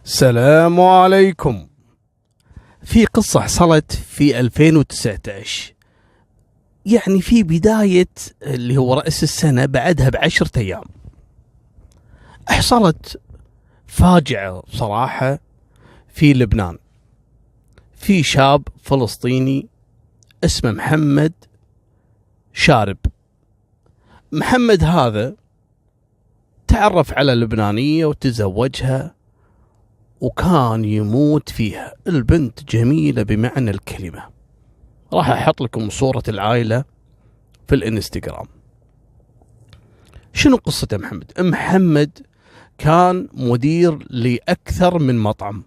السلام عليكم. في قصة حصلت في 2019، يعني في بداية اللي هو رأس السنة، بعدها ب10 أيام حصلت فاجعة صراحة في لبنان. في شاب فلسطيني اسمه محمد شارب. محمد هذا تعرف على لبنانية وتزوجها، وكان يموت فيها. البنت جميلة بمعنى الكلمة. راح أحط لكم صورة العائلة في الانستغرام. شنو قصة محمد؟ محمد كان مدير لأكثر من مطعم،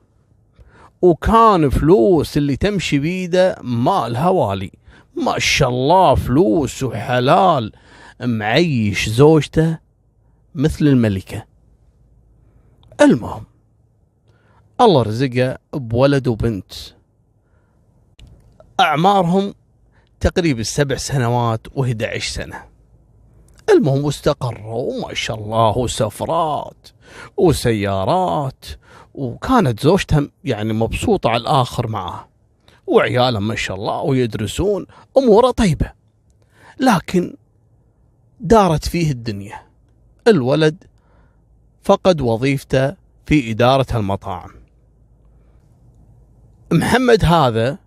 وكان فلوس اللي تمشي بيده مال هوالي، ما شاء الله، فلوس وحلال، معيش زوجته مثل الملكة. المهم الله رزقه بولد وبنت، أعمارهم تقريبا 7 سنوات و11 سنة. المهم واستقروا وما شاء الله، وسفرات وسيارات، وكانت زوجته يعني مبسوطة على الآخر معه، وعياله ما شاء الله ويدرسون، أموره طيبة. لكن دارت فيه الدنيا. الولد فقد وظيفته في إدارة المطاعم. محمد هذا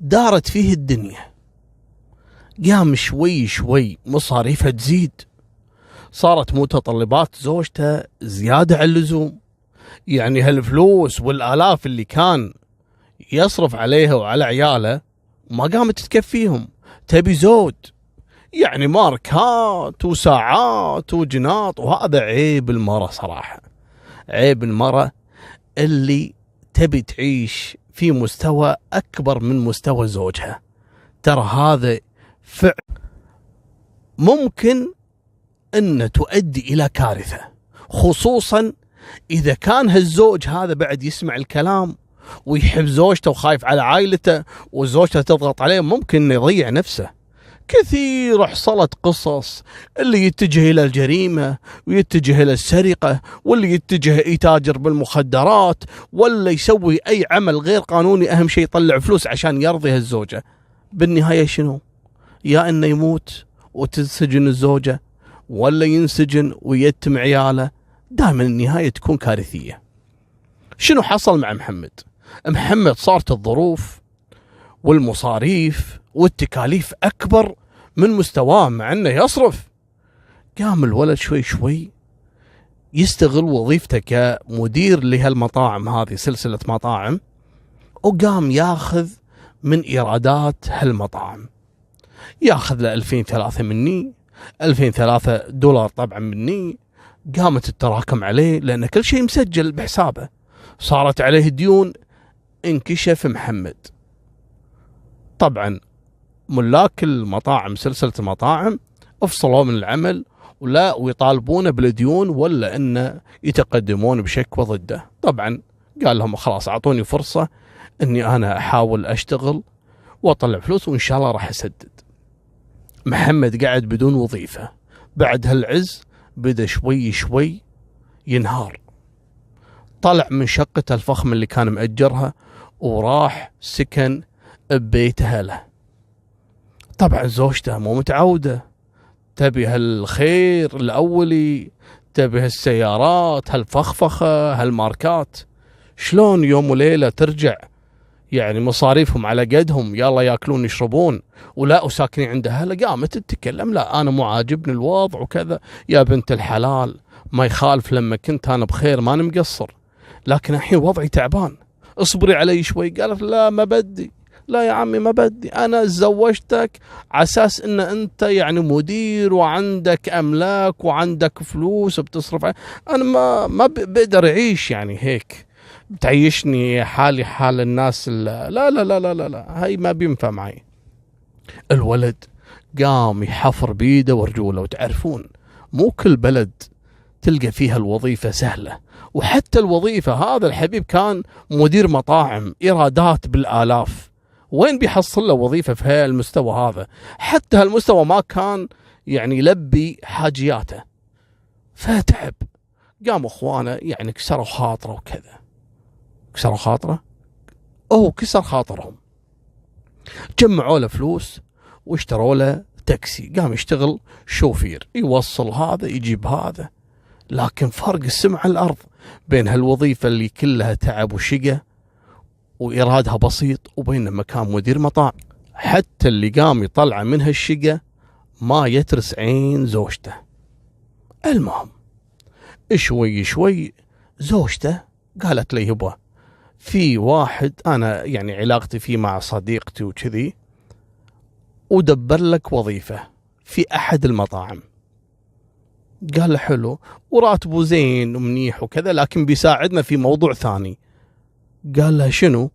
دارت فيه الدنيا، قام شوي شوي مصاريفه تزيد، صارت متطلبات زوجته زيادة عن اللزوم. يعني هالفلوس والآلاف اللي كان يصرف عليها وعلى عياله ما قامت تكفيهم، تبي زود، يعني ماركات وساعات وجناط. وهذا عيب المرأة صراحة، عيب المرأة اللي تبي تعيش في مستوى أكبر من مستوى زوجها. ترى هذا فعل ممكن أن تؤدي إلى كارثة، خصوصا إذا كان هالزوج هذا بعد يسمع الكلام ويحب زوجته وخايف على عائلته، وزوجته تضغط عليه، ممكن يضيع نفسه. كثير حصلت قصص اللي يتجه إلى الجريمة، ويتجه إلى السرقة، واللي يتجه يتاجر بالمخدرات، ولا يسوي أي عمل غير قانوني. أهم شيء يطلع فلوس عشان يرضي هالزوجة. بالنهاية شنو؟ يا إنه يموت وتنسجن الزوجة، ولا ينسجن ويتم عياله. دائما النهاية تكون كارثية. شنو حصل مع محمد؟ محمد صارت الظروف والمصاريف والتكاليف أكبر من مستواه، مع أنه يصرف. قام الولد شوي شوي يستغل وظيفته كمدير لهالمطاعم هذه، سلسلة مطاعم، وقام ياخذ من إيرادات هالمطاعم. ياخذ له 2000-3 مني، 2003 دولار طبعا مني. قامت تتراكم عليه لأن كل شيء مسجل بحسابه، صارت عليه ديون. انكشف محمد. طبعا ملاك المطاعم، سلسلة المطاعم، افصلوا من العمل ولا ويطالبونه بالديون، ولا انه يتقدمون بشكوى ضده. طبعا قال لهم خلاص اعطوني فرصة اني انا احاول اشتغل واطلع فلوس، وان شاء الله راح اسدد. محمد قاعد بدون وظيفة. بعد هالعز بدا شوي شوي ينهار. طلع من شقته الفخمة اللي كان مأجرها وراح سكن ببيت أهله. طبعا زوجته مو متعودة، تبي هالخير الأولي، تبي هالسيارات، هالفخفخة، هالماركات. شلون يوم وليلة ترجع يعني مصاريفهم على قدهم، يلا ياكلون يشربون ولا وساكنين عند أهله؟ قامت تتكلم، لا أنا مو عاجبني الوضع وكذا. يا بنت الحلال، ما يخالف، لما كنت أنا بخير ما مقصر، لكن الحين وضعي تعبان، اصبري علي شوي. قالت لا ما بدي، لا يا عمي ما بدي، أنا تزوجتك على أساس إن أنت يعني مدير وعندك أملاك وعندك فلوس بتصرف أنا ما بقدر أعيش يعني هيك، بتعيشني حالي حال الناس. لا لا لا لا لا, لا. هاي ما بينفع معي. الولد قام يحفر بيده ورجوله. وتعرفون مو كل بلد تلقى فيها الوظيفة سهلة. وحتى الوظيفة، هذا الحبيب كان مدير مطاعم، إيرادات بالآلاف، وين بيحصل له وظيفة في هالمستوى هذا؟ حتى هالمستوى ما كان يعني يلبي حاجياته، فتعب. قاموا اخوانه يعني كسروا خاطره وكذا. كسر خاطره، كسر خاطرهم. جمعوا له فلوس واشتروا له تاكسي، قام يشتغل شوفير، يوصل هذا يجيب هذا. لكن فرق السماء على الأرض بين هالوظيفة اللي كلها تعب وشقة وإرادها بسيط، وبين لما كان مدير مطاعم. حتى اللي قام يطلع من هالشقة ما يترس عين زوجته. المهم شوي شوي زوجته قالت لي يبا في واحد أنا يعني علاقتي فيه مع صديقتي وكذي، ودبر لك وظيفة في أحد المطاعم. قال له حلو وراتبه زين ومنيح وكذا، لكن بيساعدنا في موضوع ثاني. قال له شنو؟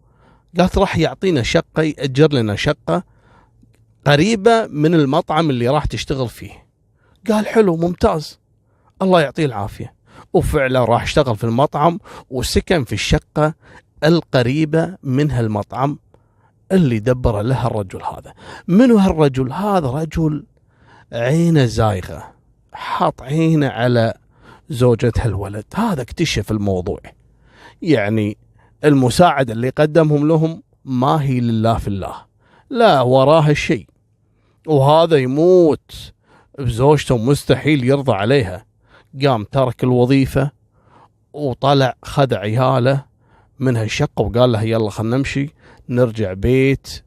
قالت راح يعطينا شقة، يأجر لنا شقة قريبة من المطعم اللي راح تشتغل فيه. قال حلو ممتاز، الله يعطيه العافية. وفعلا راح اشتغل في المطعم وسكن في الشقة القريبة من هالمطعم اللي دبر له الرجل هذا. منو هالرجل؟ هذا رجل عينه زايغة، حاط عينه على زوجة هالولد. هذا اكتشف الموضوع، يعني المساعدة اللي قدمهم لهم ما هي لله في الله، لا وراها الشيء. وهذا يموت بزوجته مستحيل يرضى عليها. قام ترك الوظيفة وطلع خذ عياله من هالشقة وقال له يلا خلنا نمشي نرجع بيت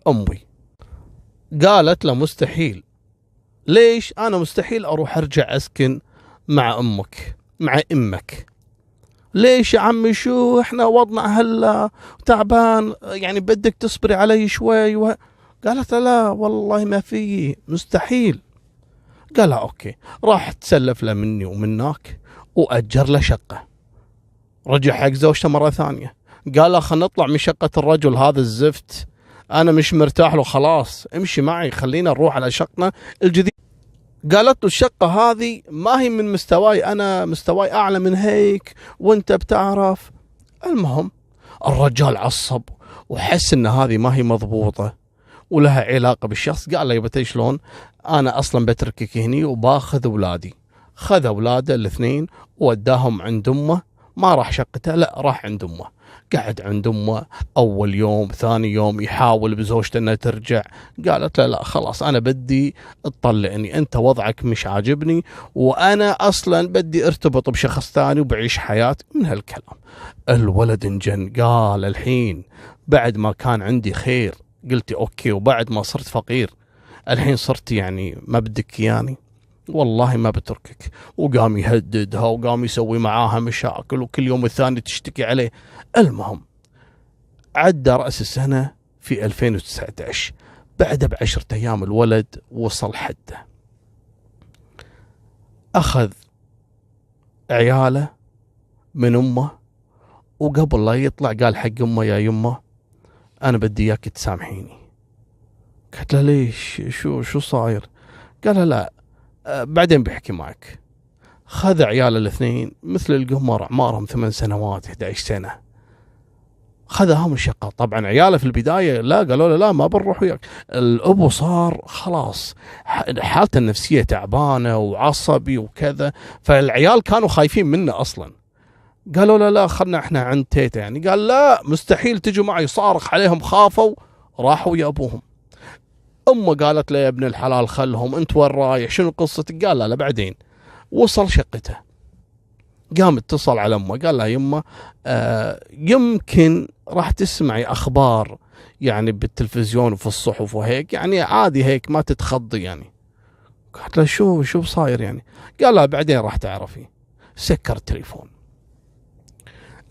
أمي. قالت له مستحيل. ليش؟ أنا مستحيل أروح أرجع أسكن مع أمك. ليش يا عمي؟ شو احنا وضعنا هلا تعبان، يعني بدك تصبري علي شوي قالت لا والله ما في، مستحيل. قالها اوكي. راح تسلف له مني ومناك واجر له شقه. رجع حق زوجته مره ثانيه، قال له خلينا نطلع من شقه الرجل هذا الزفت، انا مش مرتاح له، خلاص امشي معي خلينا نروح على شقنا الجديد. قالت له الشقة هذه ما هي من مستواي، أنا مستواي أعلى من هيك وأنت بتعرف. المهم الرجال عصب وحس أن هذه ما هي مضبوطة ولها علاقة بالشخص. قال له يبا شلون، أنا أصلا بتركك هني وباخذ أولادي. خذ أولاده الاثنين ووداهم عند أمه، ما راح شقته، لا راح عند أمه. قعد عند أمه أول يوم ثاني يوم يحاول بزوجته أنها ترجع. قالت له لا خلاص أنا بدي تطلعني، أنت وضعك مش عاجبني وأنا أصلا بدي ارتبط بشخص ثاني وبعيش حياتي. من هالكلام الولد انجن، قال الحين بعد ما كان عندي خير قلتي أوكي، وبعد ما صرت فقير الحين صرت يعني ما بدك يعني، والله ما بتركك. وقام يهددها وقام يسوي معاها مشاكل وكل يوم الثاني تشتكي عليه. المهم عدى رأس السنة في 2019، بعد ب10 أيام الولد وصل حده، أخذ عياله من أمه وقبل لا يطلع قال حق أمه يا يمه أنا بدي إياك تسامحيني. قالت له ليش؟ شو صاير؟ قال لا بعدين بحكي معك. خذ عياله الاثنين مثل القمر، اعمارهم 8 سنوات 11 سنة، خذهم الشقة. طبعا عياله في البداية لا، قالوا له لا ما بنروح وياك. الأبو صار خلاص حالته النفسية تعبانة وعصبي وكذا، فالعيال كانوا خايفين منه أصلا. قالوا له لا خلنا احنا عند تيتا يعني. قال لا مستحيل تجوا معي، صارخ عليهم خافوا راحوا يا أبوهم. أمه قالت له يا ابن الحلال خلهم، أنت وين رايح؟ شنو قصتك؟ قال لا بعدين. وصل شقته، قام اتصل على أمه قال لها يمه يمكن راح تسمعي أخبار يعني بالتلفزيون وفي الصحف وهيك، يعني عادي هيك ما تتخضي يعني. قالت له شو صاير يعني؟ قال لها بعدين راح تعرفي. سكر التليفون.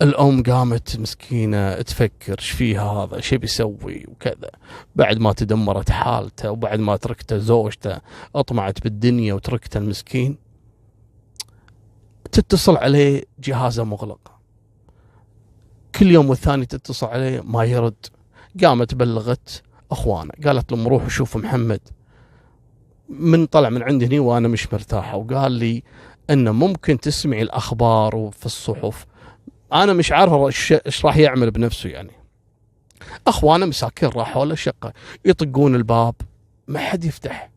الأم قامت مسكينة تفكر ايش فيها هذا، ايش بيسوي وكذا، بعد ما تدمرت حالته وبعد ما تركته زوجته اطمعت بالدنيا وتركته المسكين. تتصل عليه جهازه مغلق، كل يوم والثاني تتصل عليه ما يرد. قامت بلغت اخوانه، قالت لهم روحوا شوفوا محمد من طلع من عندي هني وانا مش مرتاحه، وقال لي انه ممكن تسمعي الاخبار وفي الصحف، انا مش عارفه ايش راح يعمل بنفسه يعني. اخوانه مساكين راحوا له الشقه، يطقون الباب ما حد يفتح.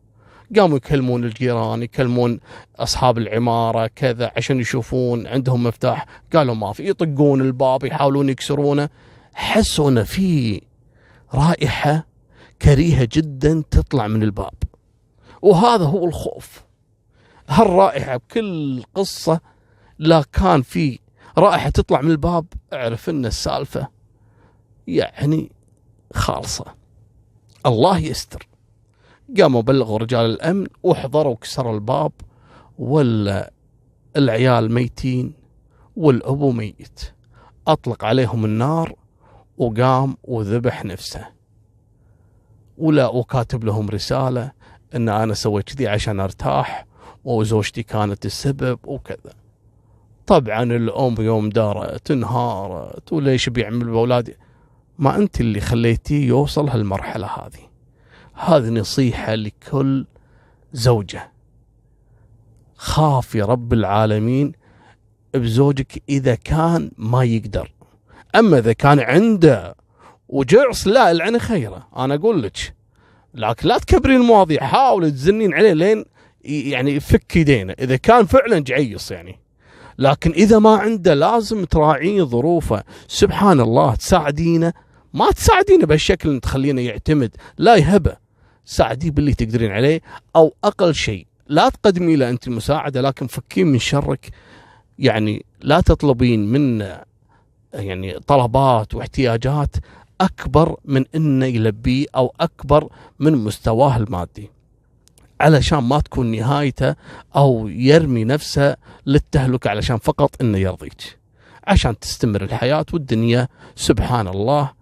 قاموا يكلمون الجيران، يكلمون أصحاب العمارة كذا عشان يشوفون عندهم مفتاح، قالوا ما في، يطقون الباب يحاولون يكسرونه. حسوا أن في رائحة كريهة جدا تطلع من الباب، وهذا هو الخوف. هالرائحة بكل قصة لا كان في رائحة تطلع من الباب، اعرف ان السالفة يعني خالصة. الله يستر. قاموا بلغوا رجال الأمن وحضروا وكسروا الباب، ولا العيال ميتين والأبو ميت. أطلق عليهم النار وقام وذبح نفسه، ولا وكاتب لهم رسالة ان انا سويت كذي عشان ارتاح وزوجتي كانت السبب وكذا. طبعا الام يوم دارت انهارت، وليش بيعمل باولادي؟ ما انت اللي خليتيه يوصل هالمرحلة هذه نصيحة لكل زوجة. خافي رب العالمين بزوجك اذا كان ما يقدر، اما اذا كان عنده وجعص لا العن خيره، انا اقول لك، لكن لا تكبرين المواضيع، حاول تزنين عليه لين يعني يفك يدينه اذا كان فعلا جعيص يعني. لكن اذا ما عنده لازم تراعين ظروفه. سبحان الله، تساعدينه، ما تساعدينه بهالشكل تخلينه يعتمد، لا يهبه، ساعديه باللي تقدرين عليه، او اقل شيء لا تقدمي له انت المساعده، لكن فكين من شرك. يعني لا تطلبين منه يعني طلبات واحتياجات أكبر من إنه يلبيه، أو أكبر من مستواه المادي، علشان ما تكون نهايته أو يرمي نفسه للتهلكة علشان فقط إنه يرضيك، عشان تستمر الحياة والدنيا. سبحان الله،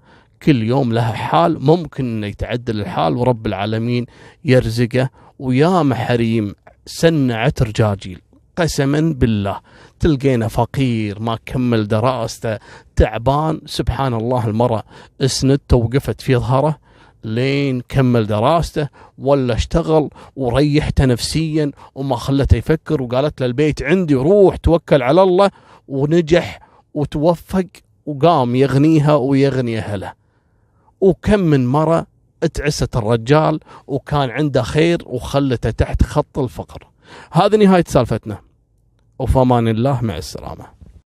كل يوم لها حال، ممكن إنه يتعدل الحال ورب العالمين يرزقه. ويا محريم سنعت رجاجيل قسما بالله، تلقينا فقير ما كمل دراسته تعبان، سبحان الله المرأة اسندته وقفت في ظهره لين كمل دراسته، ولا اشتغل وريحته نفسيا وما خلته يفكر، وقالت له البيت عندي روح توكل على الله، ونجح وتوفق وقام يغنيها ويغني أهله. وكم من مرة اتعست الرجال وكان عنده خير وخلته تحت خط الفقر. هذه نهاية سالفتنا، وفمان الله، مع السلامة.